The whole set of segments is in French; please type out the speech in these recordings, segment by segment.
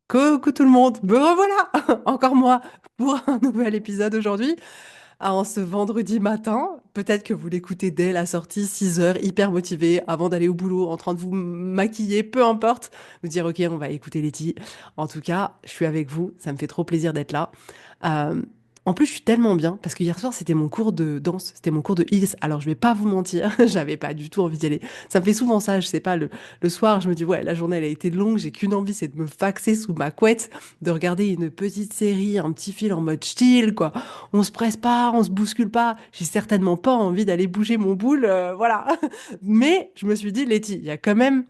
Coucou tout le monde, me revoilà, encore moi, pour un nouvel épisode aujourd'hui. En ce vendredi matin, peut-être que vous l'écoutez dès la sortie, 6 heures, hyper motivé, avant d'aller au boulot, en train de vous maquiller, peu importe, vous dire ok, on va écouter Letty. En tout cas, je suis avec vous, ça me fait trop plaisir d'être là. Euh, En plus, je suis tellement bien parce que hier soir, c'était mon cours de danse, c'était mon cours de Hills. Alors, je vais pas vous mentir, j'avais pas du tout envie d'y aller. Ça me fait souvent ça, je sais pas, le soir, je me dis, ouais, la journée, elle a été longue, j'ai qu'une envie, c'est de me faxer sous ma couette, de regarder une petite série, un petit film en mode chill, quoi. On se presse pas, on se bouscule pas. J'ai certainement pas envie d'aller bouger mon boule, voilà. Mais je me suis dit, Letty, il y a quand même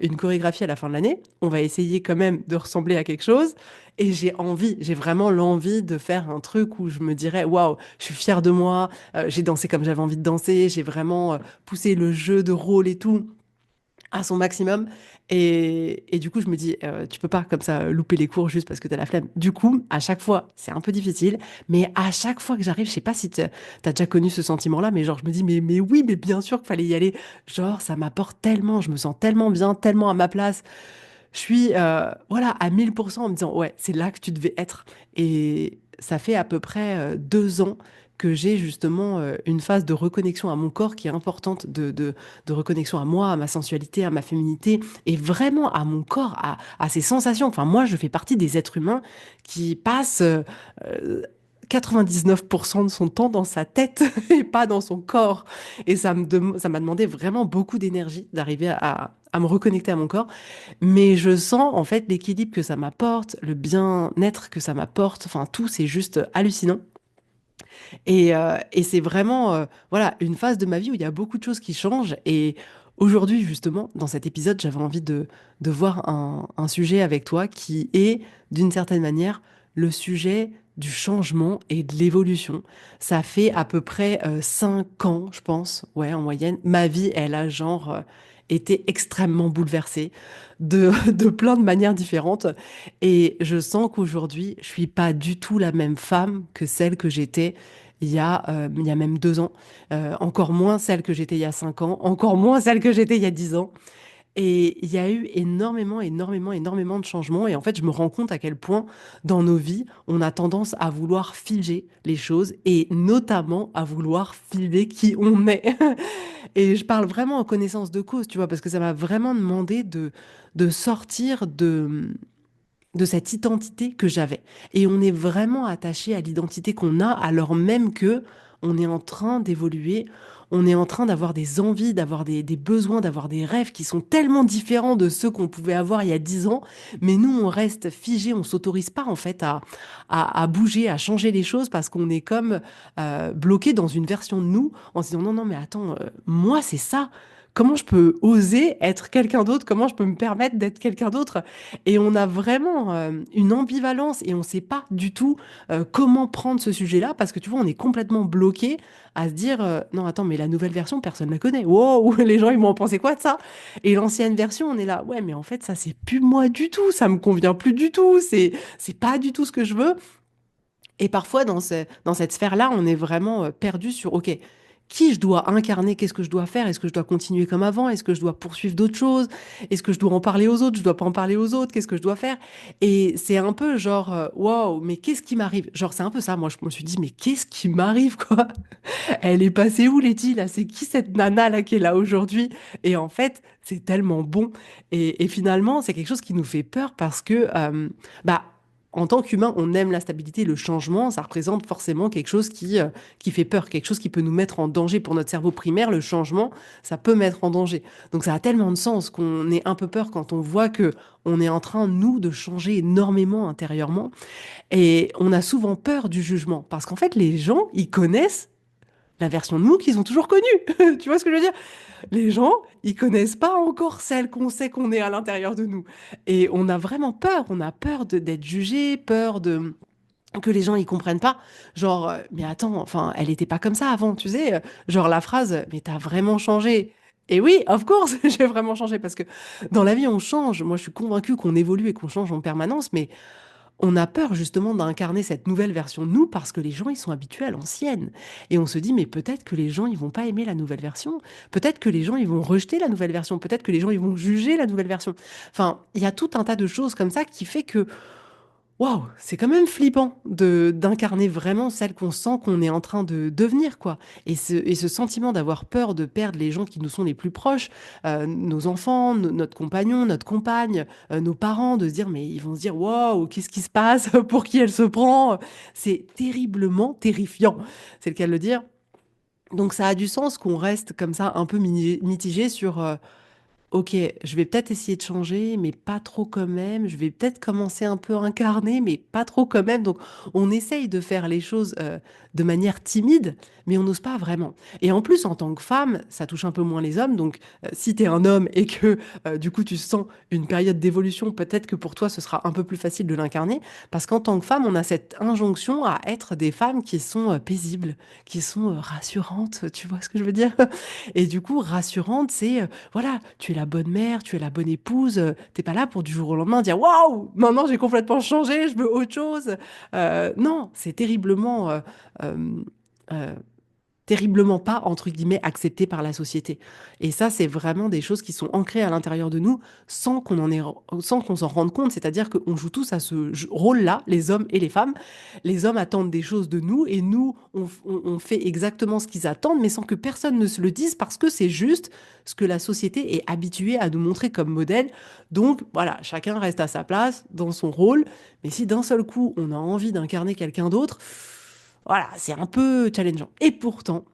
une chorégraphie à la fin de l'année. On va essayer quand même de ressembler à quelque chose. Et j'ai envie, j'ai vraiment l'envie de faire un truc où je me dirais, waouh, je suis fière de moi, j'ai dansé comme j'avais envie de danser, j'ai vraiment poussé le jeu de rôle et tout à son maximum. Et du coup, je me dis, tu peux pas comme ça louper les cours juste parce que t'as la flemme. Du coup, à chaque fois, c'est un peu difficile, mais à chaque fois que j'arrive, je sais pas si t'as déjà connu ce sentiment-là, mais genre, je me dis, mais oui, mais bien sûr qu'il fallait y aller. Genre, ça m'apporte tellement, je me sens tellement bien, tellement à ma place. Je suis voilà, à 1000% en me disant, ouais, c'est là que tu devais être. Et ça fait à peu près 2 ans que j'ai justement une phase de reconnexion à mon corps qui est importante, de reconnexion à moi, à ma sensualité, à ma féminité, et vraiment à mon corps, à ses sensations. Enfin, moi, je fais partie des êtres humains qui passent 99% de son temps dans sa tête et pas dans son corps. Et ça m'a demandé vraiment beaucoup d'énergie d'arriver à me reconnecter à mon corps. Mais je sens en fait l'équilibre que ça m'apporte, le bien-être que ça m'apporte, enfin tout, c'est juste hallucinant. Et c'est vraiment voilà, une phase de ma vie où il y a beaucoup de choses qui changent. Et aujourd'hui, justement, dans cet épisode, j'avais envie de voir un sujet avec toi qui est, d'une certaine manière, le sujet du changement et de l'évolution. Ça fait à peu près 5 ans, je pense, ouais, en moyenne. Ma vie, elle a genre été extrêmement bouleversée de plein de manières différentes. Et je sens qu'aujourd'hui, je suis pas du tout la même femme que celle que j'étais il y a même 2 ans, encore moins celle que j'étais il y a 5 ans, encore moins celle que j'étais il y a 10 ans. Et il y a eu énormément, énormément, énormément de changements. Et en fait, je me rends compte à quel point dans nos vies, on a tendance à vouloir figer les choses et notamment à vouloir figer qui on est. Et je parle vraiment en connaissance de cause, tu vois, parce que ça m'a vraiment demandé de sortir de cette identité que j'avais. Et on est vraiment attaché à l'identité qu'on a, alors même que on est en train d'évoluer, on est en train d'avoir des envies, d'avoir des besoins, d'avoir des rêves qui sont tellement différents de ceux qu'on pouvait avoir il y a 10 ans, mais nous, on reste figé, on s'autorise pas en fait à bouger, à changer les choses parce qu'on est comme bloqué dans une version de nous en se disant non, non, mais attends, moi, c'est ça. Comment je peux oser être quelqu'un d'autre? Comment je peux me permettre d'être quelqu'un d'autre? Et on a vraiment une ambivalence et on ne sait pas du tout comment prendre ce sujet-là parce que tu vois, on est complètement bloqué à se dire non, attends, mais la nouvelle version, personne ne la connaît. Wow, les gens, ils vont en penser quoi de ça? Et l'ancienne version, on est là, ouais, mais en fait, ça, c'est plus moi du tout, ça me convient plus du tout, c'est pas du tout ce que je veux. Et parfois, dans cette sphère-là, on est vraiment perdu sur, OK, qui je dois incarner, qu'est-ce que je dois faire, est-ce que je dois continuer comme avant, est-ce que je dois poursuivre d'autres choses, est-ce que je dois en parler aux autres, je dois pas en parler aux autres, qu'est-ce que je dois faire? Et c'est un peu genre, waouh, mais qu'est-ce qui m'arrive? Genre, c'est un peu ça, moi, je me suis dit, mais qu'est-ce qui m'arrive, quoi? Elle est passée où, Letty, là? C'est qui cette nana, là, qui est là aujourd'hui? Et en fait, c'est tellement bon. Et finalement, c'est quelque chose qui nous fait peur parce que, bah, en tant qu'humain, on aime la stabilité, le changement, ça représente forcément quelque chose qui fait peur, quelque chose qui peut nous mettre en danger pour notre cerveau primaire. Le changement, ça peut mettre en danger. Donc ça a tellement de sens qu'on ait un peu peur quand on voit que on est en train, nous, de changer énormément intérieurement. Et on a souvent peur du jugement parce qu'en fait, les gens, ils connaissent la version de nous qu'ils ont toujours connue. Tu vois ce que je veux dire? Les gens, ils connaissent pas encore celle qu'on sait qu'on est à l'intérieur de nous. Et on a vraiment peur. On a peur d'être jugé, peur de que les gens ils comprennent pas. Genre, mais attends, enfin, elle était pas comme ça avant, tu sais. Genre la phrase, mais t'as vraiment changé. Et oui, of course, j'ai vraiment changé parce que dans la vie on change. Moi, je suis convaincue qu'on évolue et qu'on change en permanence, mais on a peur justement d'incarner cette nouvelle version de nous parce que les gens, ils sont habitués à l'ancienne. Et on se dit, mais peut-être que les gens, ils vont pas aimer la nouvelle version. Peut-être que les gens, ils vont rejeter la nouvelle version. Peut-être que les gens, ils vont juger la nouvelle version. Enfin, il y a tout un tas de choses comme ça qui fait que waouh, c'est quand même flippant de d'incarner vraiment celle qu'on sent qu'on est en train de devenir, quoi. Et ce sentiment d'avoir peur de perdre les gens qui nous sont les plus proches, nos enfants, notre compagnon, notre compagne, nos parents, de se dire, mais ils vont se dire, waouh, qu'est-ce qui se passe? Pour qui elle se prend? C'est terriblement terrifiant, c'est le cas de le dire. Donc ça a du sens qu'on reste comme ça un peu mitigé sur ok, je vais peut-être essayer de changer, mais pas trop quand même. Je vais peut-être commencer un peu à incarner, mais pas trop quand même. Donc, on essaye de faire les choses de manière timide, mais on n'ose pas vraiment. Et en plus, en tant que femme, ça touche un peu moins les hommes. Donc, si tu es un homme et que du coup, tu sens une période d'évolution, peut-être que pour toi, ce sera un peu plus facile de l'incarner. Parce qu'en tant que femme, on a cette injonction à être des femmes qui sont paisibles, qui sont rassurantes. Tu vois ce que je veux dire? Et du coup, rassurante, c'est voilà, tu es la bonne mère, tu es la bonne épouse, t'es pas là pour du jour au lendemain dire waouh, maintenant j'ai complètement changé, je veux autre chose. Non, c'est euh, euh, terriblement pas, entre guillemets, accepté par la société. Et ça, c'est vraiment des choses qui sont ancrées à l'intérieur de nous sans qu'on s'en rende compte. C'est-à-dire qu'on joue tous à ce rôle-là, les hommes et les femmes. Les hommes attendent des choses de nous et nous, on fait exactement ce qu'ils attendent, mais sans que personne ne se le dise parce que c'est juste ce que la société est habituée à nous montrer comme modèle. Donc, voilà, chacun reste à sa place, dans son rôle. Mais si d'un seul coup, on a envie d'incarner quelqu'un d'autre, voilà, c'est un peu challengeant. Et pourtant,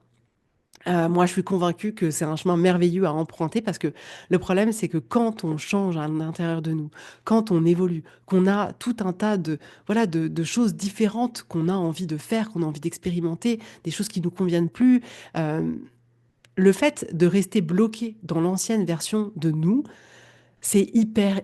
moi, je suis convaincue que c'est un chemin merveilleux à emprunter parce que le problème, c'est que quand on change à l'intérieur de nous, quand on évolue, qu'on a tout un tas de, voilà, de choses différentes qu'on a envie de faire, qu'on a envie d'expérimenter, des choses qui nous conviennent plus, euh, le fait de rester bloqué dans l'ancienne version de nous, c'est hyper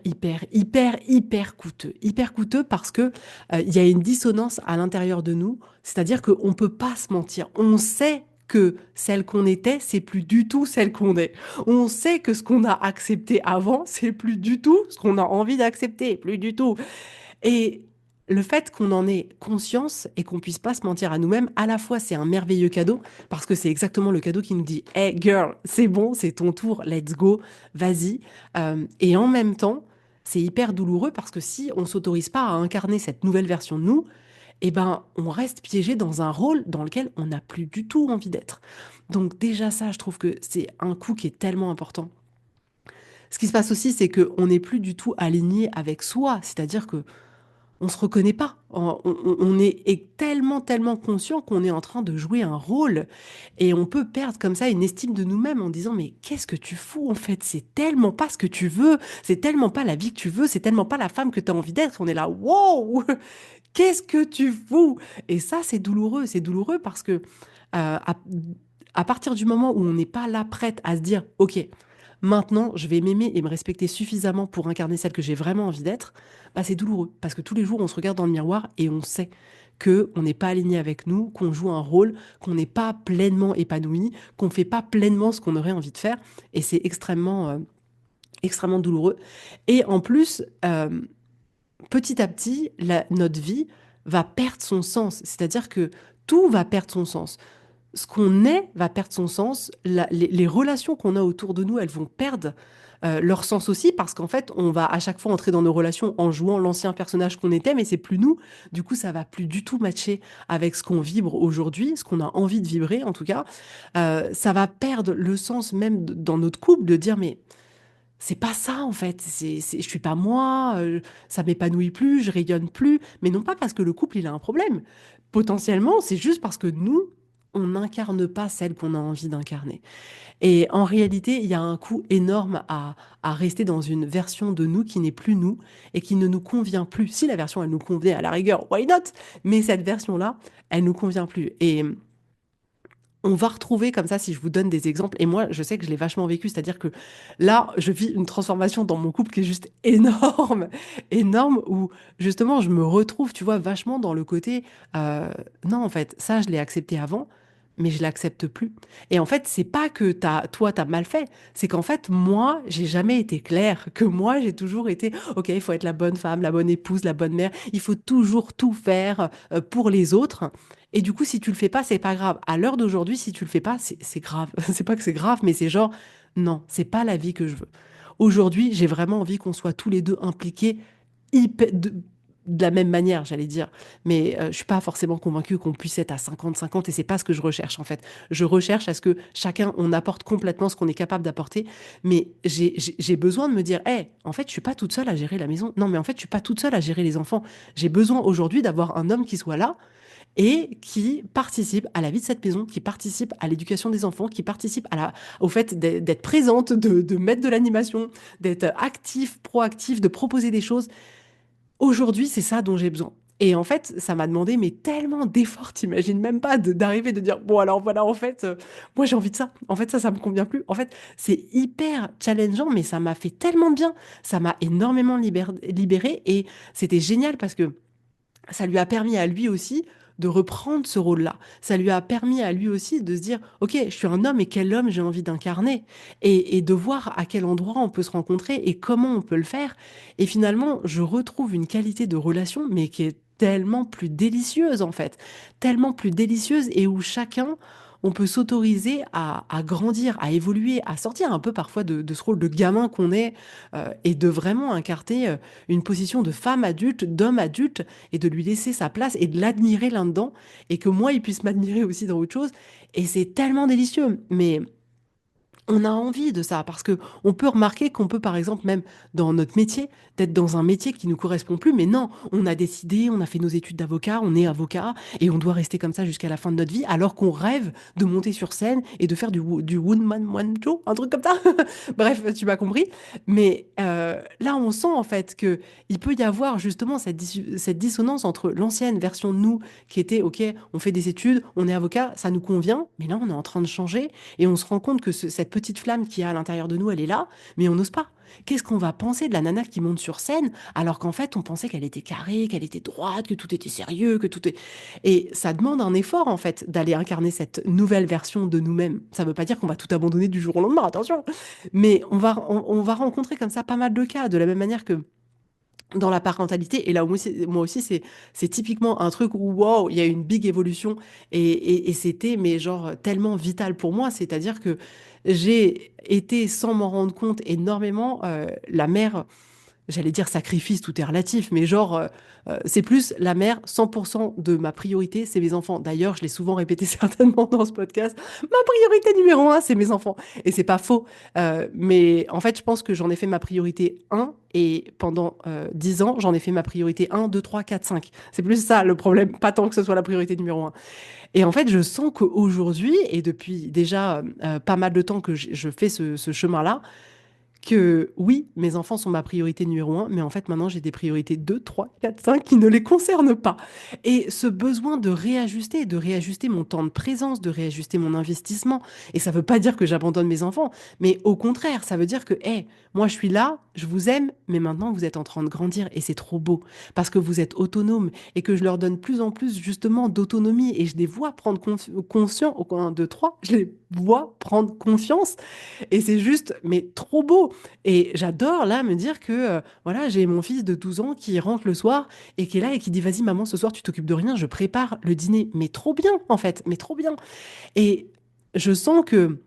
coûteux. Hyper coûteux parce que il y a une dissonance à l'intérieur de nous. C'est-à-dire qu'on peut pas se mentir. On sait que celle qu'on était, c'est plus du tout celle qu'on est. On sait que ce qu'on a accepté avant, c'est plus du tout ce qu'on a envie d'accepter. Plus du tout. Et le fait qu'on en ait conscience et qu'on puisse pas se mentir à nous-mêmes, à la fois c'est un merveilleux cadeau, parce que c'est exactement le cadeau qui nous dit Hey girl, c'est bon, c'est ton tour, let's go, vas-y. Et en même temps, c'est hyper douloureux parce que si on s'autorise pas à incarner cette nouvelle version de nous, eh ben, on reste piégé dans un rôle dans lequel on n'a plus du tout envie d'être. Donc déjà ça, je trouve que c'est un coup qui est tellement important. Ce qui se passe aussi, c'est qu'on n'est plus du tout aligné avec soi, c'est-à-dire que on se reconnaît pas. On est tellement conscient qu'on est en train de jouer un rôle et on peut perdre comme ça une estime de nous-mêmes en disant mais qu'est-ce que tu fous en fait? C'est tellement pas ce que tu veux, c'est tellement pas la vie que tu veux, c'est tellement pas la femme que tu as envie d'être. On est là, wow, qu'est-ce que tu fous? Et ça, c'est douloureux parce que à partir du moment où on n'est pas là prête à se dire ok, maintenant, je vais m'aimer et me respecter suffisamment pour incarner celle que j'ai vraiment envie d'être, bah, c'est douloureux. Parce que tous les jours, on se regarde dans le miroir et on sait que on n'est pas aligné avec nous, qu'on joue un rôle, qu'on n'est pas pleinement épanoui, qu'on ne fait pas pleinement ce qu'on aurait envie de faire. Et c'est extrêmement douloureux. Et en plus, petit à petit, notre vie va perdre son sens. C'est-à-dire que tout va perdre son sens. Ce qu'on est va perdre son sens. Les relations qu'on a autour de nous, elles vont perdre leur sens aussi parce qu'en fait, on va à chaque fois entrer dans nos relations en jouant l'ancien personnage qu'on était, mais c'est plus nous. Du coup, ça va plus du tout matcher avec ce qu'on vibre aujourd'hui, ce qu'on a envie de vibrer en tout cas. Ça va perdre le sens même dans notre couple de dire mais c'est pas ça en fait. Je suis pas moi. Ça m'épanouit plus, je rayonne plus. Mais non pas parce que le couple il a un problème. Potentiellement, c'est juste parce que nous on n'incarne pas celle qu'on a envie d'incarner. Et en réalité, il y a un coût énorme à rester dans une version de nous qui n'est plus nous et qui ne nous convient plus. Si la version, elle nous convenait à la rigueur, why not? Mais cette version-là, elle nous convient plus. Et on va retrouver comme ça, si je vous donne des exemples, et moi, je sais que je l'ai vachement vécu, c'est-à-dire que là, je vis une transformation dans mon couple qui est juste énorme, énorme, où justement, je me retrouve, tu vois, vachement dans le côté, non, en fait, ça, je l'ai accepté avant, mais je l'accepte plus. Et en fait, c'est pas que toi, t'as mal fait. C'est qu'en fait, moi, j'ai jamais été claire. Que moi, j'ai toujours été, OK, il faut être la bonne femme, la bonne épouse, la bonne mère. Il faut toujours tout faire pour les autres. Et du coup, si tu le fais pas, c'est pas grave. À l'heure d'aujourd'hui, si tu le fais pas, c'est grave. C'est pas que c'est grave, mais c'est genre, non, c'est pas la vie que je veux. Aujourd'hui, j'ai vraiment envie qu'on soit tous les deux impliqués de la même manière, j'allais dire. Mais je suis pas forcément convaincue qu'on puisse être à 50-50 et c'est pas ce que je recherche en fait. Je recherche à ce que chacun, on apporte complètement ce qu'on est capable d'apporter. Mais j'ai besoin de me dire, hey, en fait, je suis pas toute seule à gérer la maison. Non, mais en fait, je suis pas toute seule à gérer les enfants. J'ai besoin aujourd'hui d'avoir un homme qui soit là et qui participe à la vie de cette maison, qui participe à l'éducation des enfants, qui participe au fait d'être présente, de mettre de l'animation, d'être actif, proactif, de proposer des choses. Aujourd'hui, c'est ça dont j'ai besoin. Et en fait, ça m'a demandé mais tellement d'efforts, t'imagines même pas d'arriver de dire bon alors voilà en fait moi j'ai envie de ça. En fait ça me convient plus. En fait, c'est hyper challengeant mais ça m'a fait tellement de bien. Ça m'a énormément libéré et c'était génial parce que ça lui a permis à lui aussi de reprendre ce rôle-là. Ça lui a permis à lui aussi de se dire, OK, je suis un homme et quel homme j'ai envie d'incarner et de voir à quel endroit on peut se rencontrer et comment on peut le faire. Et finalement, je retrouve une qualité de relation, mais qui est tellement plus délicieuse en fait, tellement plus délicieuse et où chacun, on peut s'autoriser à grandir, à évoluer, à sortir un peu parfois de ce rôle de gamin qu'on est et de vraiment incarner une position de femme adulte, d'homme adulte et de lui laisser sa place et de l'admirer là-dedans et que moi, il puisse m'admirer aussi dans autre chose. Et c'est tellement délicieux. Mais on a envie de ça parce que on peut remarquer qu'on peut, par exemple, même dans notre métier, d'être dans un métier qui nous correspond plus. Mais non, on a décidé, on a fait nos études d'avocat, on est avocat et on doit rester comme ça jusqu'à la fin de notre vie alors qu'on rêve de monter sur scène et de faire du one man one show, un truc comme ça. Bref, tu m'as compris. Mais là, on sent en fait que il peut y avoir justement cette dissonance entre l'ancienne version de nous qui était, OK, on fait des études, on est avocat, ça nous convient, mais là, on est en train de changer et on se rend compte que cette petite flamme qui a à l'intérieur de nous, elle est là, mais on n'ose pas. Qu'est-ce qu'on va penser de la nana qui monte sur scène alors qu'en fait on pensait qu'elle était carrée, qu'elle était droite, que tout était sérieux, que tout est... Et ça demande un effort en fait d'aller incarner cette nouvelle version de nous-mêmes. Ça ne veut pas dire qu'on va tout abandonner du jour au lendemain, attention. Mais on va rencontrer comme ça pas mal de cas, de la même manière que dans la parentalité, et là moi aussi c'est typiquement un truc où wow, il y a eu une big évolution et c'était mais genre tellement vital pour moi, c'est-à-dire que j'ai été sans m'en rendre compte énormément la mère, j'allais dire sacrifice, tout est relatif, mais genre, c'est plus la mère, 100% de ma priorité, c'est mes enfants. D'ailleurs, je l'ai souvent répété certainement dans ce podcast, ma priorité numéro un, c'est mes enfants. Et c'est pas faux. Mais en fait, je pense que j'en ai fait ma priorité un et pendant 10 ans, j'en ai fait ma priorité un 2 3 4 5. C'est plus ça le problème, pas tant que ce soit la priorité numéro un. Et en fait, je sens qu'aujourd'hui, et depuis déjà pas mal de temps que je fais ce chemin-là, que oui, mes enfants sont ma priorité numéro un, mais en fait maintenant j'ai des priorités 2, 3, 4, 5 qui ne les concernent pas. Et ce besoin de réajuster mon temps de présence, de réajuster mon investissement, et ça ne veut pas dire que j'abandonne mes enfants, mais au contraire, ça veut dire que, hé, moi je suis là, je vous aime, mais maintenant vous êtes en train de grandir et c'est trop beau, parce que vous êtes autonomes et que je leur donne plus en plus justement d'autonomie et je les vois prendre conscience, au 1, 2, 3, je les vois prendre confiance et c'est juste, mais trop beau. Et j'adore là me dire que voilà, j'ai mon fils de 12 ans qui rentre le soir et qui est là et qui dit vas-y maman, ce soir tu t'occupes de rien, je prépare le dîner. Mais trop bien en fait, mais trop bien. Et je sens que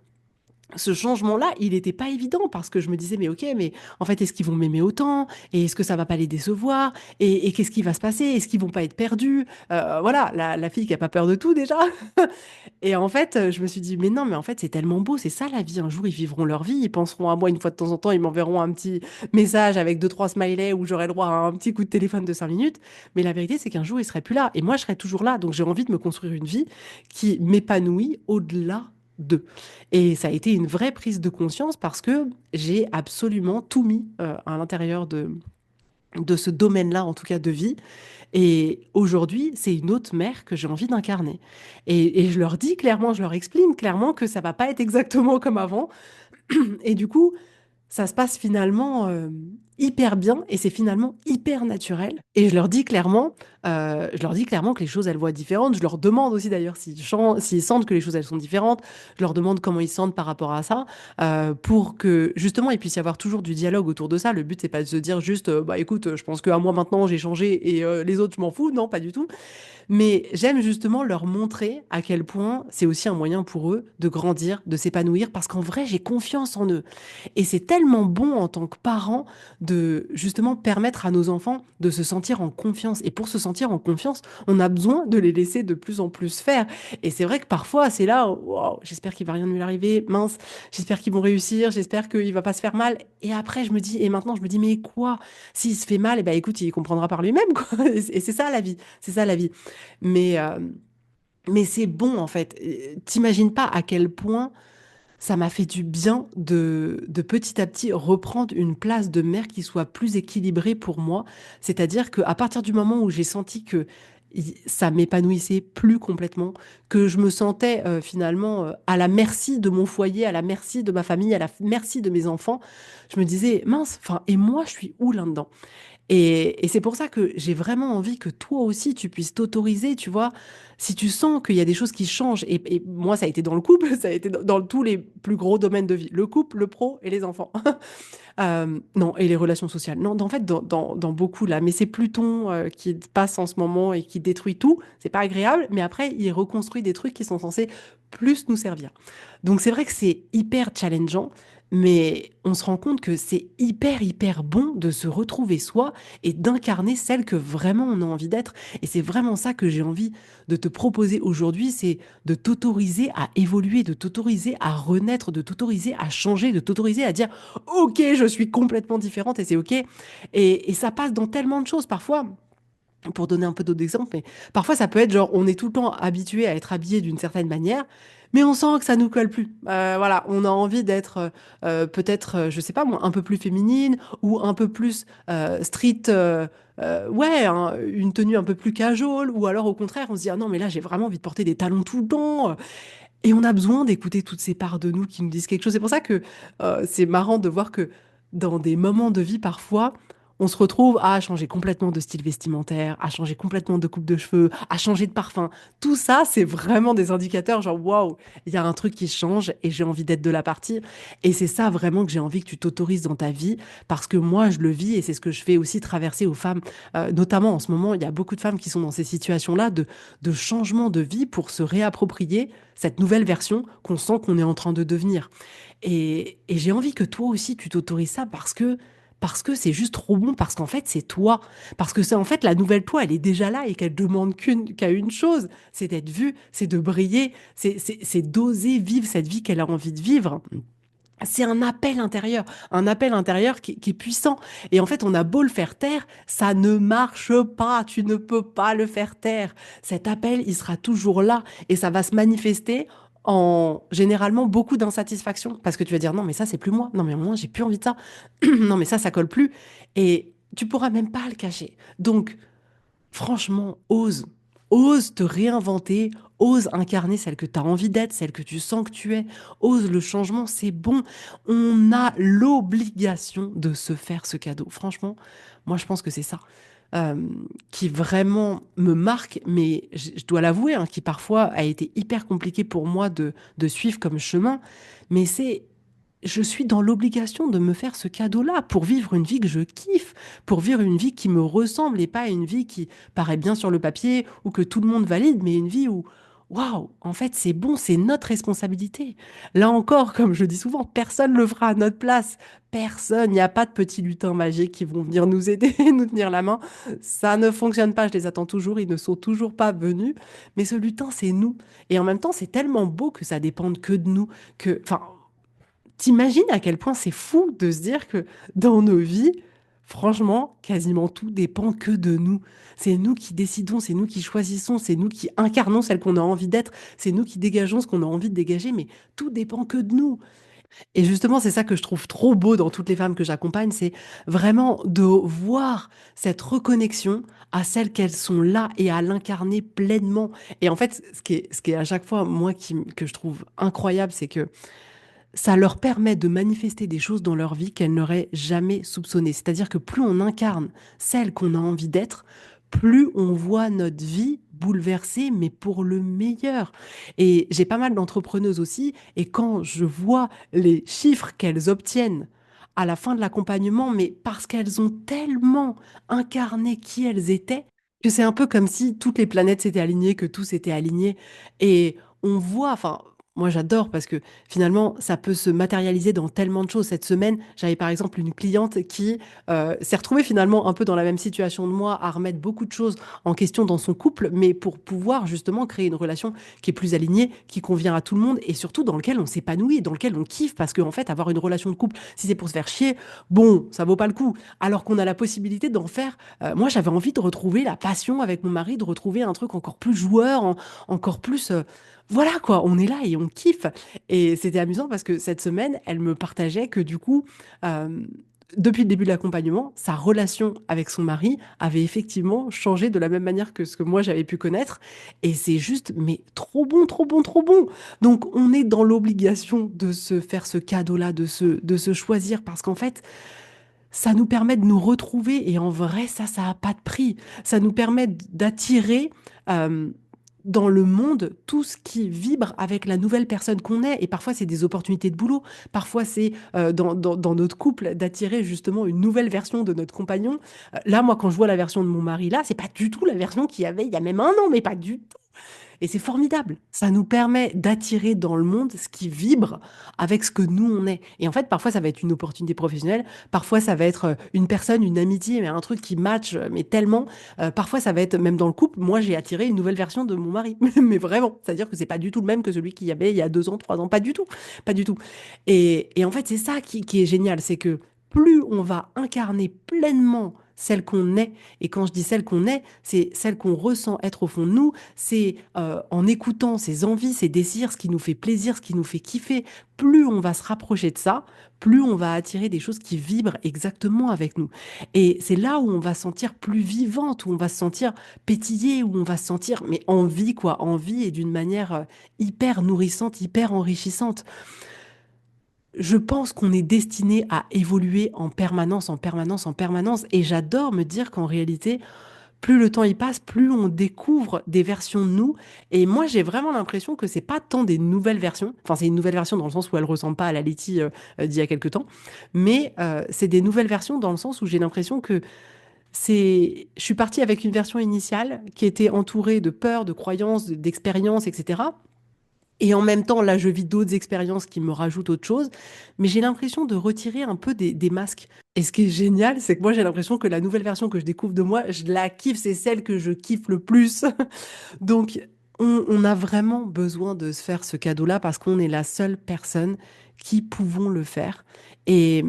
ce changement-là, il n'était pas évident parce que je me disais, mais ok, mais en fait, est-ce qu'ils vont m'aimer autant? Et est-ce que ça va pas les décevoir? Et qu'est-ce qui va se passer? Est-ce qu'ils vont pas être perdus? Voilà, la fille qui a pas peur de tout déjà. Et en fait, je me suis dit, mais non, mais en fait, c'est tellement beau, c'est ça la vie. Un jour, ils vivront leur vie, ils penseront à moi une fois de temps en temps, ils m'enverront un petit message avec deux, trois smileys où j'aurai le droit à un petit coup de téléphone de 5 minutes. Mais la vérité, c'est qu'un jour, ils seraient plus là. Et moi, je serai toujours là. Donc, j'ai envie de me construire une vie qui m'épanouit au-delà d'eux. Et ça a été une vraie prise de conscience parce que j'ai absolument tout mis à l'intérieur de ce domaine-là, en tout cas de vie. Et aujourd'hui, c'est une autre mère que j'ai envie d'incarner. Et je leur dis clairement, je leur explique clairement que ça va pas être exactement comme avant. Et du coup, ça se passe finalement. hyper bien et c'est finalement hyper naturel. Et je leur dis clairement que les choses, elles vont être différentes. Je leur demande aussi d'ailleurs s'ils sentent que les choses, elles sont différentes. Je leur demande comment ils se sentent par rapport à ça, pour que justement, il puisse y avoir toujours du dialogue autour de ça. Le but, c'est pas de se dire juste, bah écoute, je pense qu'à moi maintenant, j'ai changé et les autres, je m'en fous. Non, pas du tout. Mais j'aime justement leur montrer à quel point c'est aussi un moyen pour eux de grandir, de s'épanouir, parce qu'en vrai, j'ai confiance en eux. Et c'est tellement bon en tant que parent de justement permettre à nos enfants de se sentir en confiance. Et pour se sentir en confiance, on a besoin de les laisser de plus en plus faire. Et c'est vrai que parfois, c'est là, wow, j'espère qu'il va rien de lui arriver, mince, j'espère qu'ils vont réussir, j'espère qu'il va pas se faire mal. Et après, je me dis, et maintenant, je me dis, mais quoi? S'il se fait mal, eh ben écoute, il comprendra par lui-même, quoi. Et c'est ça la vie. C'est ça la vie. Mais, euh, mais c'est bon, en fait. T'imagines pas à quel point ça m'a fait du bien de petit à petit reprendre une place de mère qui soit plus équilibrée pour moi. C'est-à-dire qu'à partir du moment où j'ai senti que ça m'épanouissait plus complètement, que je me sentais finalement à la merci de mon foyer, à la merci de ma famille, à la merci de mes enfants, je me disais, mince, enfin, et moi, je suis où là-dedans? Et c'est pour ça que j'ai vraiment envie que toi aussi, tu puisses t'autoriser, tu vois, si tu sens qu'il y a des choses qui changent. Et moi, ça a été dans le couple, ça a été dans tous les plus gros domaines de vie. Le couple, le pro et les enfants. Non, et les relations sociales. Non, en fait, dans beaucoup là. Mais c'est Pluton qui passe en ce moment et qui détruit tout. C'est pas agréable, mais après, il reconstruit des trucs qui sont censés plus nous servir. Donc c'est vrai que c'est hyper challengeant, mais on se rend compte que c'est hyper, hyper bon de se retrouver soi et d'incarner celle que vraiment on a envie d'être. Et c'est vraiment ça que j'ai envie de te proposer aujourd'hui, c'est de t'autoriser à évoluer, de t'autoriser à renaître, de t'autoriser à changer, de t'autoriser à dire, OK, je suis complètement différente et c'est OK. Et ça passe dans tellement de choses. Parfois, pour donner un peu d'autres exemples, mais parfois ça peut être genre, on est tout le temps habitué à être habillé d'une certaine manière, mais on sent que ça nous colle plus. Voilà, on a envie d'être peut-être, je sais pas moi, un peu plus féminine ou un peu plus street. Ouais, hein, une tenue un peu plus casual, ou alors au contraire, on se dit, ah non, mais là j'ai vraiment envie de porter des talons tout le temps. Et on a besoin d'écouter toutes ces parts de nous qui nous disent quelque chose. C'est pour ça que c'est marrant de voir que dans des moments de vie, parfois, on se retrouve à changer complètement de style vestimentaire, à changer complètement de coupe de cheveux, à changer de parfum. Tout ça, c'est vraiment des indicateurs genre, waouh, il y a un truc qui change et j'ai envie d'être de la partie. Et c'est ça vraiment que j'ai envie que tu t'autorises dans ta vie, parce que moi, je le vis et c'est ce que je fais aussi traverser aux femmes. Notamment en ce moment, il y a beaucoup de femmes qui sont dans ces situations-là de changement de vie pour se réapproprier cette nouvelle version qu'on sent qu'on est en train de devenir. Et j'ai envie que toi aussi, tu t'autorises ça parce que c'est juste trop bon, parce qu'en fait, c'est toi. Parce que c'est en fait la nouvelle toi, elle est déjà là et qu'elle demande qu'à une chose, c'est d'être vue, c'est de briller, c'est d'oser vivre cette vie qu'elle a envie de vivre. C'est un appel intérieur qui est puissant. Et en fait, on a beau le faire taire, ça ne marche pas. Tu ne peux pas le faire taire. Cet appel, il sera toujours là et ça va se manifester en généralement beaucoup d'insatisfaction parce que tu vas dire non, mais ça, c'est plus moi. Non, mais moi, j'ai plus envie de ça. Non, mais ça colle plus. Et tu pourras même pas le cacher. Donc, franchement, ose. Ose te réinventer, ose incarner celle que tu as envie d'être, celle que tu sens que tu es. Ose le changement, c'est bon. On a l'obligation de se faire ce cadeau. Franchement, moi je pense que c'est ça euh, qui vraiment me marque, mais je dois l'avouer, hein, qui parfois a été hyper compliqué pour moi de suivre comme chemin. Mais c'est je suis dans l'obligation de me faire ce cadeau-là pour vivre une vie que je kiffe, pour vivre une vie qui me ressemble et pas une vie qui paraît bien sur le papier ou que tout le monde valide, mais une vie où, waouh, en fait, c'est bon, c'est notre responsabilité. Là encore, comme je dis souvent, personne ne le fera à notre place. Personne, il n'y a pas de petits lutins magiques qui vont venir nous aider, nous tenir la main. Ça ne fonctionne pas, je les attends toujours, ils ne sont toujours pas venus. Mais ce lutin, c'est nous. Et en même temps, c'est tellement beau que ça dépende que de nous, que, enfin, t'imagines à quel point c'est fou de se dire que dans nos vies, franchement, quasiment tout dépend que de nous. C'est nous qui décidons, c'est nous qui choisissons, c'est nous qui incarnons celle qu'on a envie d'être, c'est nous qui dégageons ce qu'on a envie de dégager, mais tout dépend que de nous. Et justement, c'est ça que je trouve trop beau dans toutes les femmes que j'accompagne, c'est vraiment de voir cette reconnexion à celles qu'elles sont là et à l'incarner pleinement. Et en fait, ce qui est à chaque fois, moi, que je trouve incroyable, c'est que ça leur permet de manifester des choses dans leur vie qu'elles n'auraient jamais soupçonnées. C'est-à-dire que plus on incarne celle qu'on a envie d'être, plus on voit notre vie bouleversée, mais pour le meilleur. Et j'ai pas mal d'entrepreneuses aussi, et quand je vois les chiffres qu'elles obtiennent à la fin de l'accompagnement, mais parce qu'elles ont tellement incarné qui elles étaient, que c'est un peu comme si toutes les planètes s'étaient alignées, que tout s'était aligné. Et on voit, enfin, moi j'adore parce que finalement, ça peut se matérialiser dans tellement de choses. Cette semaine, j'avais par exemple une cliente qui s'est retrouvée finalement un peu dans la même situation de moi, à remettre beaucoup de choses en question dans son couple, mais pour pouvoir justement créer une relation qui est plus alignée, qui convient à tout le monde et surtout dans lequel on s'épanouit, dans lequel on kiffe. Parce qu'en fait, avoir une relation de couple, si c'est pour se faire chier, bon, ça vaut pas le coup. Alors qu'on a la possibilité d'en faire. Moi, j'avais envie de retrouver la passion avec mon mari, de retrouver un truc encore plus joueur, encore plus. Voilà quoi, on est là et on kiffe. Et c'était amusant parce que cette semaine, elle me partageait que du coup, euh, depuis le début de l'accompagnement, sa relation avec son mari avait effectivement changé de la même manière que ce que moi j'avais pu connaître. Et c'est juste, mais trop bon, trop bon, trop bon. Donc on est dans l'obligation de se faire ce cadeau-là, de se choisir parce qu'en fait, ça nous permet de nous retrouver et en vrai, ça a pas de prix. Ça nous permet d'attirer euh, dans le monde tout ce qui vibre avec la nouvelle personne qu'on est. Et parfois, c'est des opportunités de boulot. Parfois, c'est dans notre couple d'attirer justement une nouvelle version de notre compagnon. Là, moi, quand je vois la version de mon mari là, c'est pas du tout la version qu'il y avait il y a même un an, mais pas du tout. Et c'est formidable. Ça nous permet d'attirer dans le monde ce qui vibre avec ce que nous, on est. Et en fait, parfois, ça va être une opportunité professionnelle. Parfois, ça va être une personne, une amitié, mais un truc qui match, mais tellement. Parfois, ça va être même dans le couple. Moi, j'ai attiré une nouvelle version de mon mari. Mais vraiment. C'est-à-dire que c'est pas du tout le même que celui qu'il y avait il y a 2 ans, 3 ans. Pas du tout. Pas du tout. Et en fait, c'est ça qui est génial. C'est que plus on va incarner pleinement celle qu'on est, et quand je dis celle qu'on est, c'est celle qu'on ressent être au fond de nous, c'est en écoutant ses envies, ses désirs, ce qui nous fait plaisir, ce qui nous fait kiffer, plus on va se rapprocher de ça, plus on va attirer des choses qui vibrent exactement avec nous. Et c'est là où on va se sentir plus vivante, où on va se sentir pétiller, où on va se sentir mais en vie, quoi, en vie et d'une manière hyper nourrissante, hyper enrichissante. Je pense qu'on est destiné à évoluer en permanence, en permanence, en permanence. Et j'adore me dire qu'en réalité, plus le temps y passe, plus on découvre des versions de nous. Et moi, j'ai vraiment l'impression que c'est pas tant des nouvelles versions. Enfin, c'est une nouvelle version dans le sens où elle ressemble pas à la Letty d'il y a quelques temps. Mais c'est des nouvelles versions dans le sens où j'ai l'impression que je suis partie avec une version initiale qui était entourée de peurs, de croyances, d'expériences, etc. Et en même temps, là, je vis d'autres expériences qui me rajoutent autre chose, mais j'ai l'impression de retirer un peu des masques. Et ce qui est génial, c'est que moi, j'ai l'impression que la nouvelle version que je découvre de moi, je la kiffe, c'est celle que je kiffe le plus. Donc, on a vraiment besoin de se faire ce cadeau-là parce qu'on est la seule personne qui pouvons le faire. Et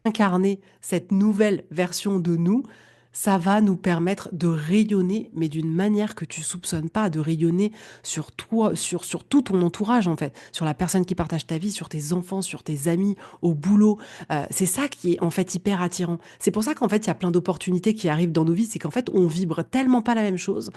incarner cette nouvelle version de nous, ça va nous permettre de rayonner, mais d'une manière que tu soupçonnes pas, de rayonner sur toi, sur tout ton entourage en fait, sur la personne qui partage ta vie, sur tes enfants, sur tes amis, au boulot. C'est ça qui est en fait hyper attirant. C'est pour ça qu'en fait, il y a plein d'opportunités qui arrivent dans nos vies, c'est qu'en fait, on vibre tellement pas la même chose.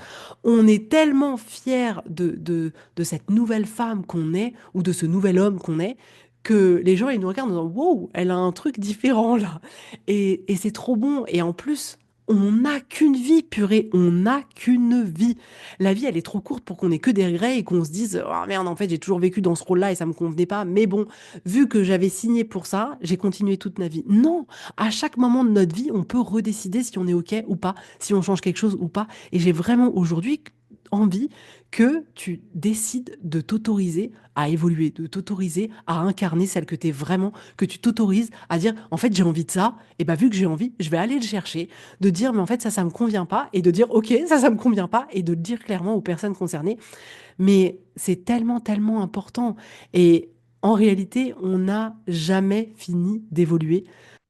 On est tellement fiers de cette nouvelle femme qu'on est, ou de ce nouvel homme qu'on est, que les gens, ils nous regardent en disant, wow, elle a un truc différent là. Et c'est trop bon. Et en plus, on n'a qu'une vie, purée, on n'a qu'une vie. La vie, elle est trop courte pour qu'on ait que des regrets et qu'on se dise, oh merde, en fait, j'ai toujours vécu dans ce rôle-là et ça me convenait pas. Mais bon, vu que j'avais signé pour ça, j'ai continué toute ma vie. Non, à chaque moment de notre vie, on peut redécider si on est OK ou pas, si on change quelque chose ou pas. Et j'ai vraiment aujourd'hui envie que tu décides de t'autoriser à évoluer, de t'autoriser à incarner celle que tu es vraiment, que tu t'autorises à dire, en fait, j'ai envie de ça, et bah vu que j'ai envie, je vais aller le chercher, de dire, mais en fait, ça me convient pas, et de dire, ok, ça me convient pas, et de le dire clairement aux personnes concernées. Mais c'est tellement, tellement important. Et en réalité, on n'a jamais fini d'évoluer.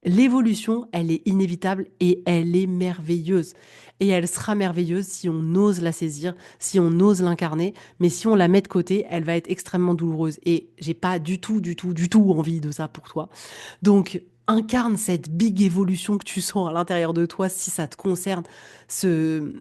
L'évolution, elle est inévitable et elle est merveilleuse. Et elle sera merveilleuse si on ose la saisir, si on ose l'incarner. Mais si on la met de côté, elle va être extrêmement douloureuse. Et j'ai pas du tout, du tout, du tout envie de ça pour toi. Donc, incarne cette big évolution que tu sens à l'intérieur de toi si ça te concerne, ce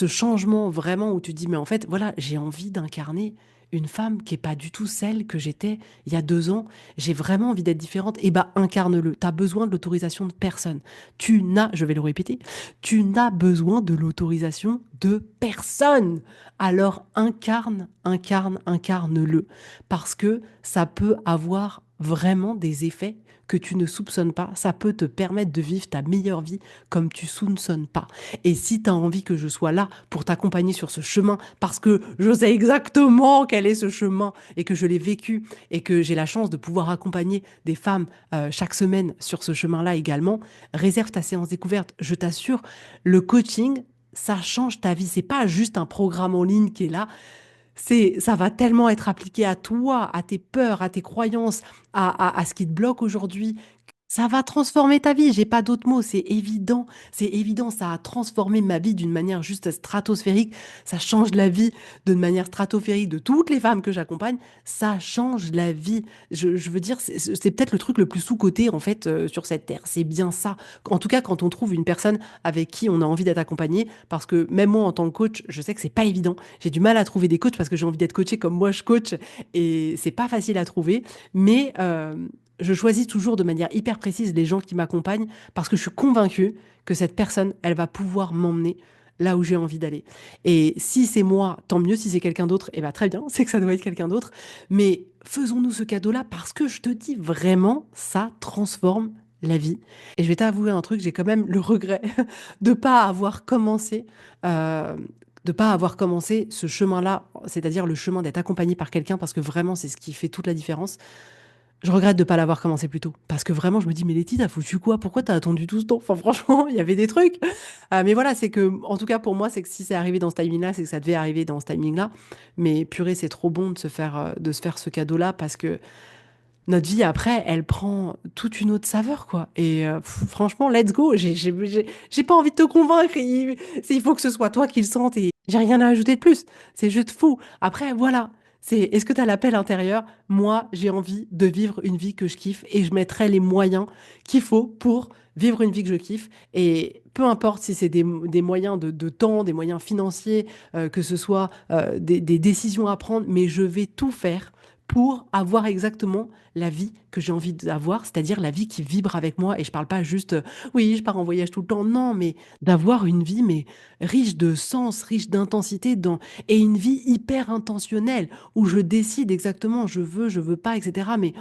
changement vraiment où tu dis, mais en fait, voilà, j'ai envie d'incarner une femme qui est pas du tout celle que j'étais il y a 2 ans. J'ai vraiment envie d'être différente. Eh ben, incarne-le. T'as besoin de l'autorisation de personne. Je vais le répéter, tu n'as besoin de l'autorisation de personne. Alors incarne-le. Parce que ça peut avoir vraiment des effets que tu ne soupçonnes pas. Ça peut te permettre de vivre ta meilleure vie comme tu soupçonnes pas. Et si tu as envie que je sois là pour t'accompagner sur ce chemin, parce que je sais exactement quel est ce chemin et que je l'ai vécu et que j'ai la chance de pouvoir accompagner des femmes chaque semaine sur ce chemin-là également, réserve ta séance découverte. Je t'assure, le coaching, ça change ta vie. C'est pas juste un programme en ligne qui est là. Ça va tellement être appliqué à toi, à tes peurs, à tes croyances, à ce qui te bloque aujourd'hui. Ça va transformer ta vie, j'ai pas d'autre mot, c'est évident, ça a transformé ma vie d'une manière juste stratosphérique, ça change la vie de manière stratosphérique de toutes les femmes que j'accompagne, ça change la vie. Je veux dire, c'est peut-être le truc le plus sous-coté en fait sur cette terre, c'est bien ça. En tout cas, quand on trouve une personne avec qui on a envie d'être accompagné, parce que même moi en tant que coach, je sais que c'est pas évident, j'ai du mal à trouver des coachs parce que j'ai envie d'être coachée comme moi je coach et c'est pas facile à trouver, mais je choisis toujours de manière hyper précise les gens qui m'accompagnent parce que je suis convaincue que cette personne, elle va pouvoir m'emmener là où j'ai envie d'aller. Et si c'est moi, tant mieux. Si c'est quelqu'un d'autre, eh ben très bien, c'est que ça doit être quelqu'un d'autre. Mais faisons-nous ce cadeau-là parce que je te dis vraiment, ça transforme la vie. Et je vais t'avouer un truc, j'ai quand même le regret de pas avoir commencé. euh, de pas avoir commencé ce chemin-là, c'est-à-dire le chemin d'être accompagné par quelqu'un, parce que vraiment, c'est ce qui fait toute la différence. Je regrette de ne pas l'avoir commencé plus tôt. Parce que vraiment, je me dis, mais Letty, t'as foutu quoi? Pourquoi t'as attendu tout ce temps? Enfin, franchement, il y avait des trucs. Mais voilà, c'est que, en tout cas, pour moi, c'est que si c'est arrivé dans ce timing-là, c'est que ça devait arriver dans ce timing-là. Mais purée, c'est trop bon de se faire ce cadeau-là parce que notre vie, après, elle prend toute une autre saveur, quoi. Et franchement, let's go. J'ai pas envie de te convaincre. Il faut que ce soit toi qui le sente et j'ai rien à ajouter de plus. C'est juste fou. Après, voilà. Est-ce que tu as l'appel intérieur? Moi, j'ai envie de vivre une vie que je kiffe et je mettrai les moyens qu'il faut pour vivre une vie que je kiffe. Et peu importe si c'est des moyens de temps, des moyens financiers, que ce soit des décisions à prendre, mais je vais tout faire pour avoir exactement la vie que j'ai envie d'avoir, c'est-à-dire la vie qui vibre avec moi. Et je parle pas juste, oui, je pars en voyage tout le temps, non, mais d'avoir une vie, mais riche de sens, riche d'intensité, et une vie hyper intentionnelle, où je décide exactement, je veux pas, etc. Mais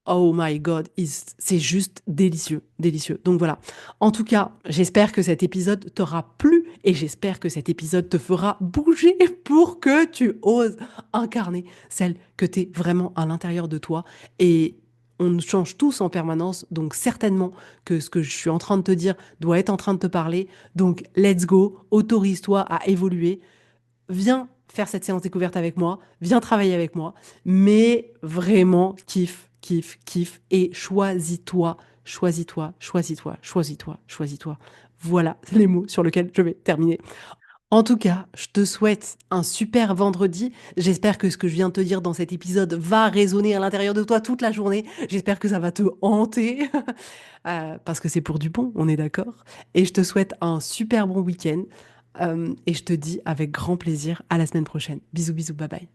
oh my God, c'est juste délicieux, délicieux. Donc voilà. En tout cas, j'espère que cet épisode t'aura plu et j'espère que cet épisode te fera bouger pour que tu oses incarner celle que tu es vraiment à l'intérieur de toi. Et on change tous en permanence, donc certainement que ce que je suis en train de te dire doit être en train de te parler. Donc let's go, autorise-toi à évoluer. Viens faire cette séance découverte avec moi, viens travailler avec moi, mais vraiment kiffe, kiffe, kiffe et choisis-toi, choisis-toi, choisis-toi, choisis-toi, choisis-toi. Voilà les mots sur lesquels je vais terminer. En tout cas, je te souhaite un super vendredi. J'espère que ce que je viens de te dire dans cet épisode va résonner à l'intérieur de toi toute la journée. J'espère que ça va te hanter, parce que c'est pour du bon, on est d'accord. Et je te souhaite un super bon week-end. Et je te dis avec grand plaisir à la semaine prochaine. Bisous, bisous, bye bye.